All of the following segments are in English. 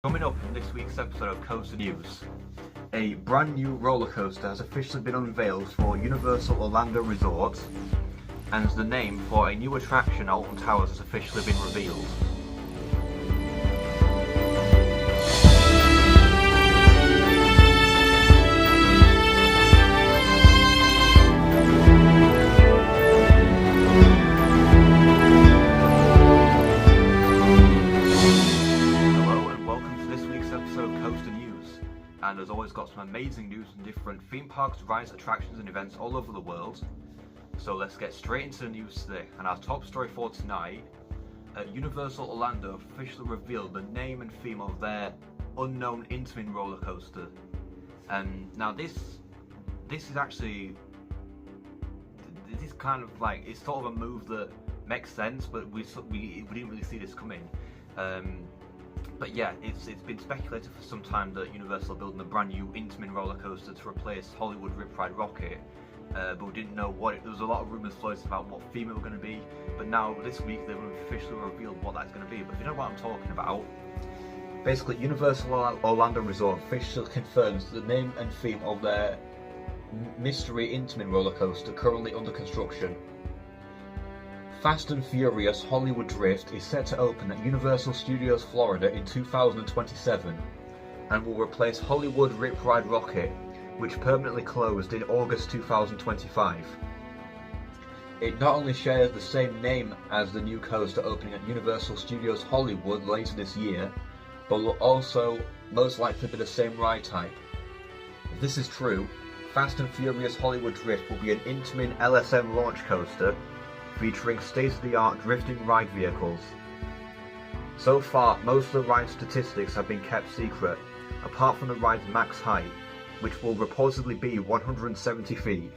Coming up in this week's episode of Coaster News, a brand new roller coaster has officially been unveiled for Universal Orlando Resort, and the name for a new attraction, Alton Towers, has officially been revealed. And has always got some amazing news from different theme parks, rides, attractions and events all over the world. So let's get straight into the news today. And our top story for tonight, Universal Orlando officially revealed the name and theme of their unknown Intamin roller coaster. Now this is actually, this is kind of like, it's sort of a move that makes sense, but we didn't really see this coming. But yeah, it's been speculated for some time that Universal are building a brand new Intamin roller coaster to replace Hollywood Rip Ride Rocket, but we didn't know what there was a lot of rumours floating about what theme it was going to be, but now this week they've officially revealed what that's going to be. But if you know what I'm talking about, basically Universal Orlando Resort officially confirms the name and theme of their mystery Intamin roller coaster currently under construction. Fast and Furious Hollywood Drift is set to open at Universal Studios Florida in 2027 and will replace Hollywood Rip Ride Rocket, which permanently closed in August 2025. It not only shares the same name as the new coaster opening at Universal Studios Hollywood later this year, but will also most likely be the same ride type. If this is true, Fast and Furious Hollywood Drift will be an Intamin LSM launch coaster featuring state-of-the-art drifting ride vehicles. So far, most of the ride statistics have been kept secret, apart from the ride's max height, which will reportedly be 170 feet.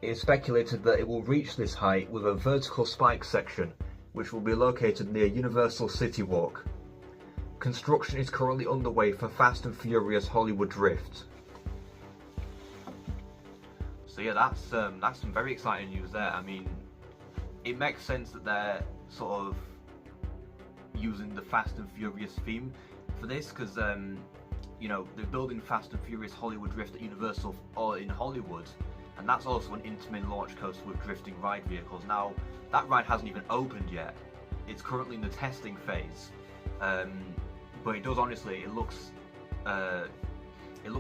It is speculated that it will reach this height with a vertical spike section, which will be located near Universal City Walk. Construction is currently underway for Fast and Furious Hollywood Drift. So yeah, that's some very exciting news there. I mean, it makes sense that they're sort of using the Fast and Furious theme for this, because you know, they're building Fast and Furious Hollywood Drift at Universal or in Hollywood, and that's also an Intamin launch coaster with drifting ride vehicles. Now, that ride hasn't even opened yet. It's currently in the testing phase, but it does, honestly, it looks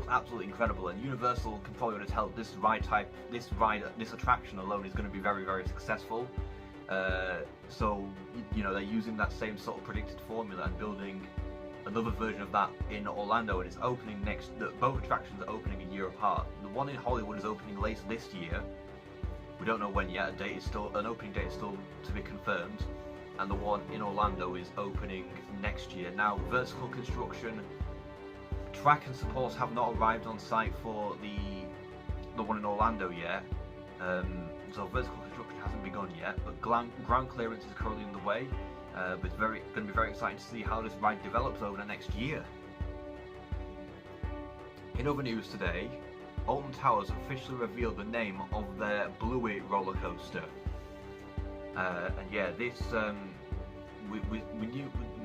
absolutely incredible, and Universal can probably tell this this attraction alone is going to be very, very successful. So, you know, they're using that same sort of predicted formula and building another version of that in Orlando, and it's opening both attractions are opening a year apart. The one in Hollywood is opening later this year. We don't know when yet. An opening date is still to be confirmed, and the one in Orlando is opening next year. Now, vertical construction, track and supports have not arrived on site for the one in Orlando yet, so vertical construction hasn't begun yet, but ground clearance is currently underway. But it's going to be very exciting to see how this ride develops over the next year. In other news today, Alton Towers officially revealed the name of their Bluey roller coaster, and yeah, this we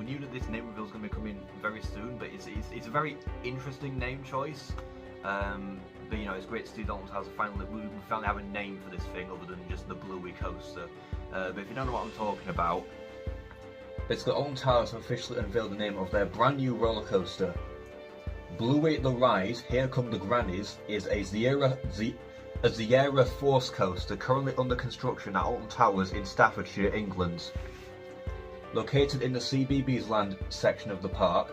knew that this name reveal was going to be coming very soon, but it's a very interesting name choice. But you know, it's great to see that Alton Towers we finally have a name for this thing other than just the Bluey coaster. But if you don't know what I'm talking about, basically Alton Towers have officially unveiled the name of their brand new roller coaster. Bluey the Ride, Here Come the Grannies, is a Sierra Force coaster currently under construction at Alton Towers in Staffordshire, England. Located in the CBeebies Land section of the park,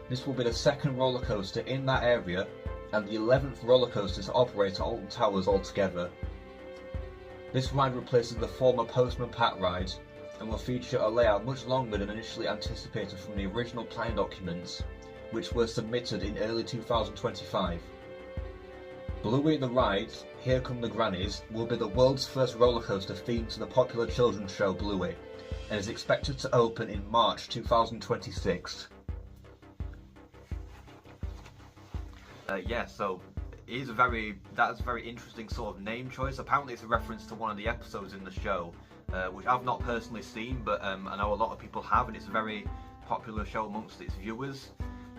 this will be the second roller coaster in that area and the 11th roller coaster to operate at Alton Towers altogether. This ride replaces the former Postman Pat ride and will feature a layout much longer than initially anticipated from the original plan documents, which were submitted in early 2025. Bluey the Ride, Here Come the Grannies, will be the world's first roller coaster themed to the popular children's show Bluey, and is expected to open in March 2026. Yeah, so that's a very interesting sort of name choice. Apparently it's a reference to one of the episodes in the show, which I've not personally seen, but I know a lot of people have, and it's a very popular show amongst its viewers.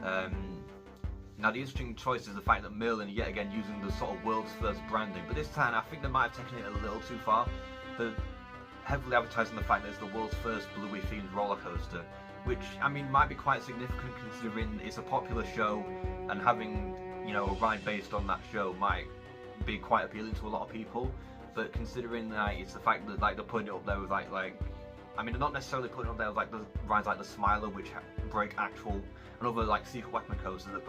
Now the interesting choice is the fact that Merlin yet again using the sort of world's first branding, but this time I think they might have taken it a little too far. They're heavily advertising the fact that it's the world's first Bluey themed roller coaster, which I mean might be quite significant considering it's a popular show, and having, you know, a ride based on that show might be quite appealing to a lot of people. But considering it's the fact that like they're putting it up there with like I mean, they're not necessarily putting it up there with like the rides like the Smiler, which break actual, and other like secret weapon coasters that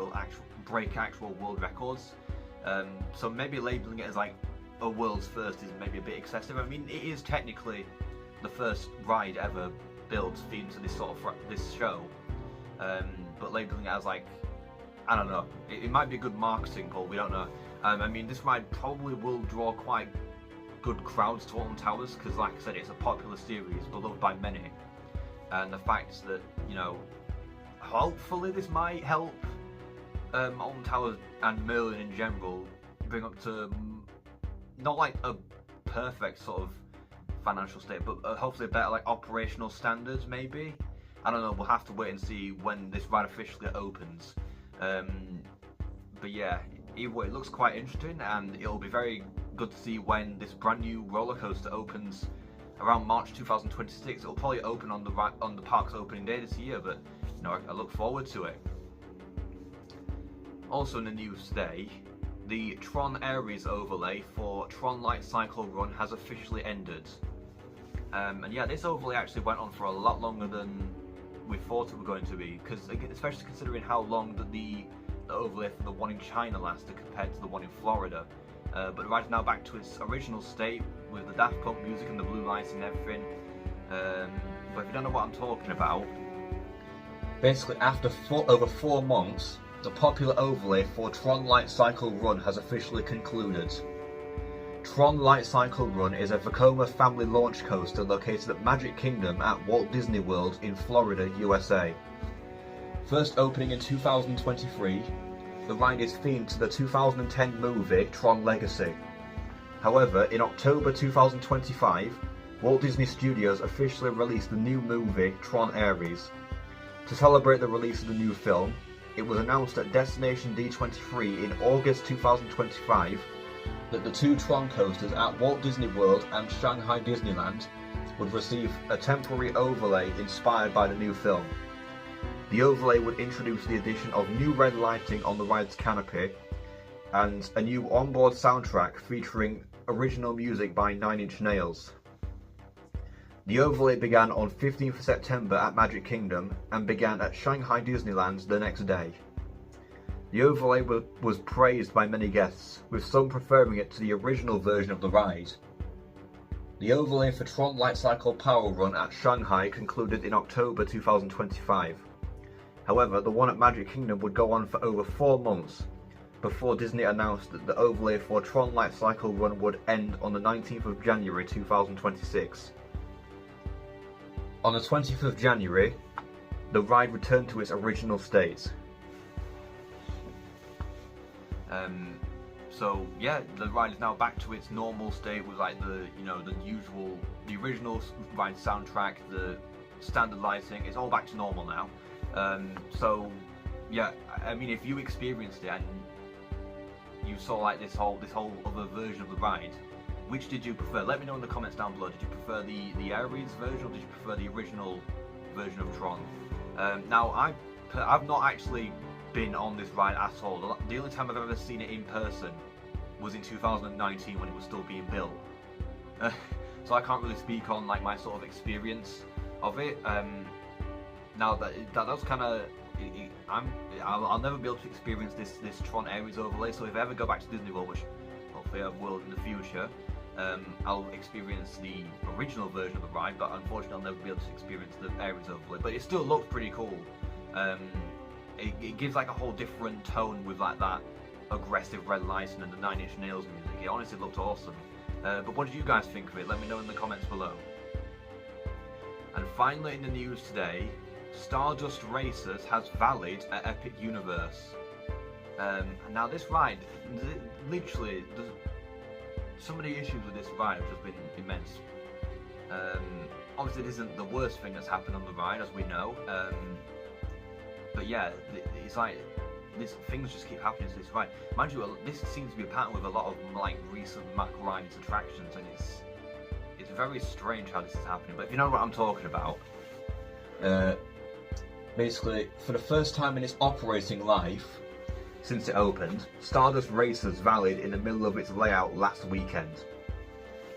break actual world records. So maybe labeling it as like a world's first is maybe a bit excessive. I mean, it is technically the first ride ever built themed to this sort of this show, but labeling it as like, I don't know, it might be a good marketing call, we don't know. I mean, this ride probably will draw quite good crowds to Alton Towers because, like I said, it's a popular series, beloved by many, and the fact that, you know, hopefully this might help Alton Towers and Merlin in general bring up to not like a perfect sort of financial state, but hopefully a better like operational standards maybe. I don't know, we'll have to wait and see when this ride officially opens. But yeah, either way, it looks quite interesting, and it'll be very good to see when this brand new roller coaster opens around March 2026. It'll probably open on the park's opening day this year, but you know, I look forward to it. Also in the news today, the TRON Aries overlay for TRON Light Cycle Run has officially ended. And yeah, this overlay actually went on for a lot longer than we thought it was going to be, because especially considering how long the overlay for the one in China lasted compared to the one in Florida. But the ride's now back to its original state with the Daft Punk music and the blue lights and everything. But if you don't know what I'm talking about, basically after over 4 months, the popular overlay for TRON Light Cycle Run has officially concluded. TRON Light Cycle Run is a Vekoma family launch coaster located at Magic Kingdom at Walt Disney World in Florida, USA. First opening in 2023, the ride is themed to the 2010 movie Tron Legacy. However, in October 2025, Walt Disney Studios officially released the new movie Tron Aries. To celebrate the release of the new film, it was announced at Destination D23 in August 2025 that the 2 Tron coasters at Walt Disney World and Shanghai Disneyland would receive a temporary overlay inspired by the new film. The overlay would introduce the addition of new red lighting on the ride's canopy and a new onboard soundtrack featuring original music by Nine Inch Nails. The overlay began on 15th September at Magic Kingdom and began at Shanghai Disneyland the next day. The overlay was praised by many guests, with some preferring it to the original version of the ride. The overlay for TRON Light Cycle Power Run at Shanghai concluded in October 2025. However, the one at Magic Kingdom would go on for over 4 months before Disney announced that the overlay for TRON Light Cycle Run would end on the 19th of January 2026. On the 20th of January, the ride returned to its original state. So yeah, the ride is now back to its normal state with like the original ride soundtrack, the standard lighting. It's all back to normal now. So yeah, I mean, if you experienced it and you saw like this whole other version of the ride, which did you prefer? Let me know in the comments down below. Did you prefer the Aries version, or did you prefer the original version of Tron? Now I've not actually been on this ride at all. The only time I've ever seen it in person was in 2019 when it was still being built. So I can't really speak on like my sort of experience of it. Now that was kind of, I'll never be able to experience this Tron Aries overlay. So if I ever go back to Disney World, which hopefully I will in the future, I'll experience the original version of the ride. But unfortunately, I'll never be able to experience the Aries overlay. But it still looks pretty cool. It gives like a whole different tone with like that aggressive red lighting and the Nine Inch Nails music. It honestly looked awesome. But what did you guys think of it? Let me know in the comments below. And finally in the news today, Stardust Racers has valid at Epic Universe. Now this ride, literally, some of the issues with this ride have just been immense. Obviously it isn't the worst thing that's happened on the ride, as we know. But yeah, it's like things just keep happening to this ride. Mind you, this seems to be a pattern with a lot of like recent Mack rides attractions, and it's very strange how this is happening. But if you know what I'm talking about, basically for the first time in its operating life since it opened, Stardust Racers valid in the middle of its layout last weekend.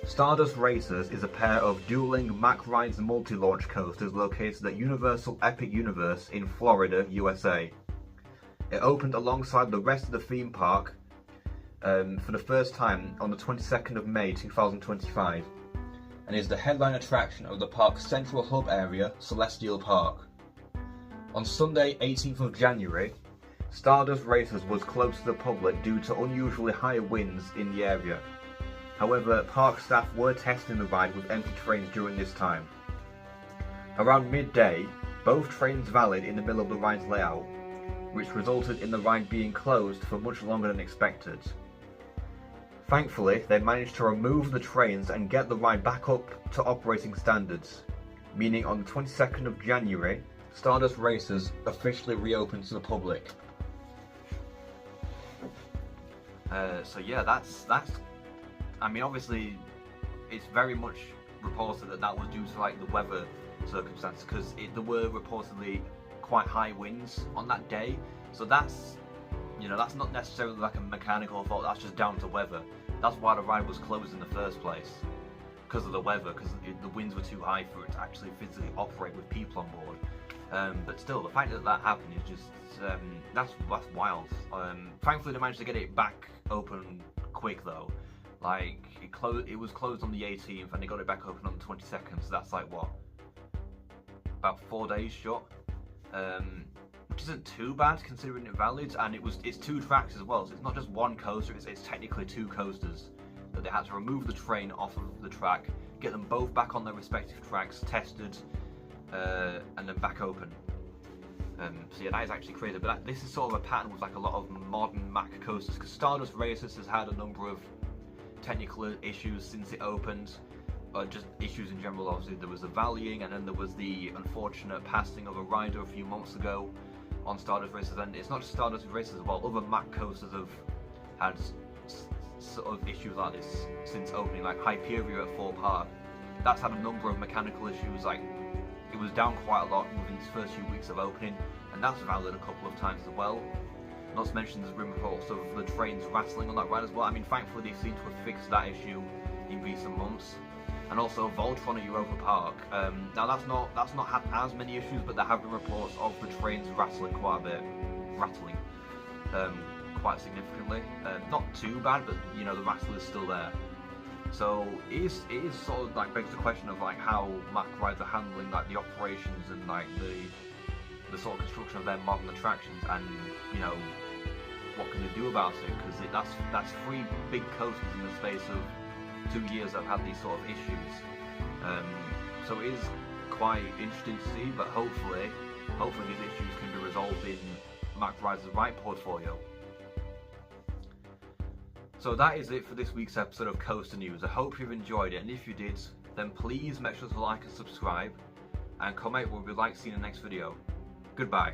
Stardust Racers is a pair of dueling Mack Rides multi-launch coasters located at Universal Epic Universe in Florida, USA. It opened alongside the rest of the theme park for the first time on the 22nd of May 2025 and is the headline attraction of the park's central hub area, Celestial Park. On Sunday, 18th of January, Stardust Racers was closed to the public due to unusually high winds in the area. However, park staff were testing the ride with empty trains during this time. Around midday, both trains valid in the middle of the ride's layout, which resulted in the ride being closed for much longer than expected. Thankfully, they managed to remove the trains and get the ride back up to operating standards, meaning on the 22nd of January, Stardust Racers officially reopened to the public. So yeah, that's. I mean, obviously, it's very much reported that was due to like the weather circumstances, because there were reportedly quite high winds on that day. So that's, you know, that's not necessarily like a mechanical fault. That's just down to weather. That's why the ride was closed in the first place, because of the weather, because the winds were too high for it to actually physically operate with people on board. But still, the fact that happened is just that's wild. Thankfully, they managed to get it back open quick though. Like it was closed on the 18th, and they got it back open on the 22nd. So that's like what, about 4 days short, which isn't too bad considering it valid. And it's two tracks as well, so it's not just one coaster. It's technically two coasters that they had to remove the train off of the track, get them both back on their respective tracks, tested, and then back open. So yeah, that is actually crazy. But this is sort of a pattern with like a lot of modern Mack coasters, because Stardust Racers has had a number of technical issues since it opened, just issues in general. Obviously there was the valleying, and then there was the unfortunate passing of a rider a few months ago on Stardust Racers. And it's not just Stardust Racers as well, other Mack coasters have had sort of issues like this since opening, like Hyperia at Fort Park. That's had a number of mechanical issues, like it was down quite a lot within its first few weeks of opening, and that's valid a couple of times as well. Not to mention there's been reports of the trains rattling on that ride as well. I mean, thankfully they seem to have fixed that issue in recent months. And also Voltron at Europa Park. Now that's not had as many issues, but there have been reports of the trains rattling quite a bit, quite significantly. Not too bad, but you know, the rattle is still there. So it is sort of like begs the question of like how Mack rides are handling like the operations and like the sort of construction of their modern attractions, and you know, what can they do about it? Because that's 3 big coasters in the space of 2 years that have had these sort of issues. So it is quite interesting to see, but hopefully these issues can be resolved in Mack Rides' ride portfolio. So that is it for this week's episode of Coaster News. I hope you've enjoyed it, and if you did, then please make sure to like and subscribe, and comment what you'd like to see in the next video. Goodbye.